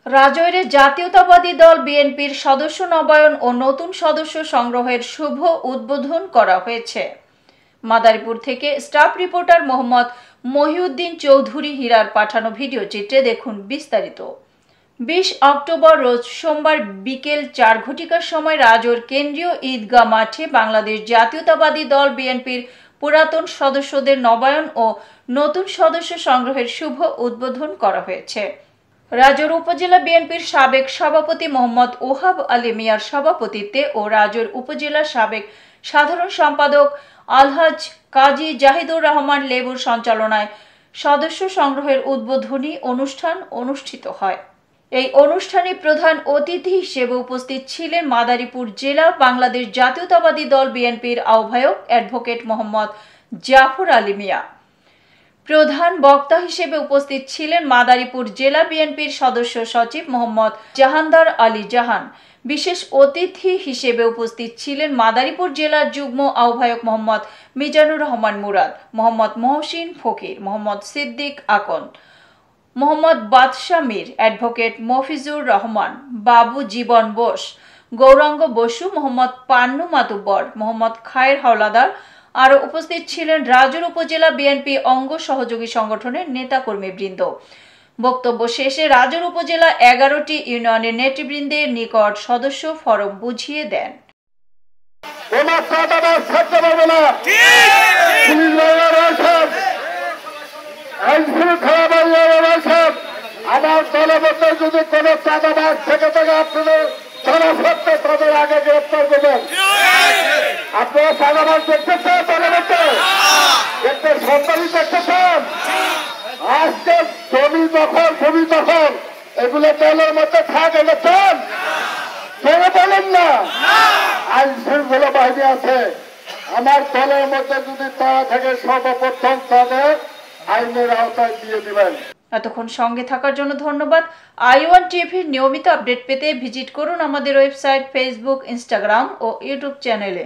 রাজৈরে জাতীয়তাবাদী দল বিএনপির সদস্য নবায়ন ও নতুন সদস্য সংগ্রহের শুভ উদ্বোধন করা হয়েছে। মাদারীপুর থেকে স্টাফ রিপোর্টার মোহাম্মদ মহিউদ্দিন চৌধুরী হীরার পাঠানো ভিডিও চিত্রে দেখুন বিস্তারিত। 20 অক্টোবর রোজ সোমবার বিকেল 4 ঘটিকার সময় রাজৈর কেন্দ্রীয় ঈদগাহ মাঠে বাংলাদেশ জাতীয়তাবাদী দল বিএনপির পুরাতন সদস্যদের নবায়ন ও নতুন সদস্য সংগ্রহের শুভ উদ্বোধন করা হয়েছে। রাজৈর উপজেলা বিএনপির সাবেক সভাপতি মোহাম্মদ ওহাব আলী মিয়ার সভাপতিত্বে ও রাজৈর উপজেলার সাবেক সাধারণ সম্পাদক আলহাজ কাজী জাহিদুর রহমান লেবুর সঞ্চালনায় সদস্য সংগ্রহের উদ্বোধনী অনুষ্ঠান অনুষ্ঠিত হয়। এই অনুষ্ঠানে প্রধান অতিথি হিসেবে উপস্থিত ছিলেন মাদারীপুর জেলা বাংলাদেশ জাতীয়তাবাদী দল বিএনপির আহ্বায়ক অ্যাডভোকেট মোহাম্মদ জাফর আলী মিয়া। প্রধান বক্তা হিসেবে উপস্থিত ছিলেন মাদারীপুর জেলা বিএনপির সদস্য সচিব মোহাম্মদ জাহানদার আলী জাহান। বিশেষ অতিথি হিসেবে উপস্থিত ছিলেন মাদারীপুর জেলার যুগ্ম আহ্বায়ক মোহাম্মদ মিজানুর রহমান মুরাদ, মোহাম্মদ মহসিন ফকির, মোহাম্মদ সিদ্দিক আকন্দ, মোহাম্মদ বাদশাহ মীর, অ্যাডভোকেট মফিজুর রহমান, বাবু জীবন বোস, গৌরাঙ্গ বসু, মোহাম্মদ পান্নু মাতুব্বর, মোহাম্মদ খায়ের হাওলাদার। আরও উপস্থিত ছিলেন রাজৈর উপজেলা বিএনপি অঙ্গ সহযোগী সংগঠনের নেতাকর্মীবৃন্দ। বক্তব্য শেষে রাজৈর উপজেলা 11টি ইউনিয়নের নেতৃবৃন্দের নিকট সদস্য ফরম বুঝিয়ে দেন। আমার দলের মধ্যে যদি কোন চাঁদাবাজ থেকে থাকে আপনাদের জনস্বার্থে তাদের আগে গ্রেপ্তার করবেন। আপনারা চাঁদাবাজ দেখতেছেন, দলের মধ্যে দেখতে সরকারি দেখতেছেন। আজকে জমি দখল এগুলো দলের মধ্যে থাকে গেছেন, কেন বলেন না? আইন শৃঙ্খলা বাহিনী আছে, আমার দলের মধ্যে যদি তারা থাকে সর্বপ্রথম তাদের আইনের আওতায় দিয়ে দিবেন। এতক্ষণ সঙ্গে থাকার জন্য ধন্যবাদ। i1 টিভির নিয়মিত আপডেট পেতে ভিজিট করুন আমাদের ওয়েবসাইট, ফেসবুক, ইনস্টাগ্রাম ও ইউটিউব চ্যানেলে।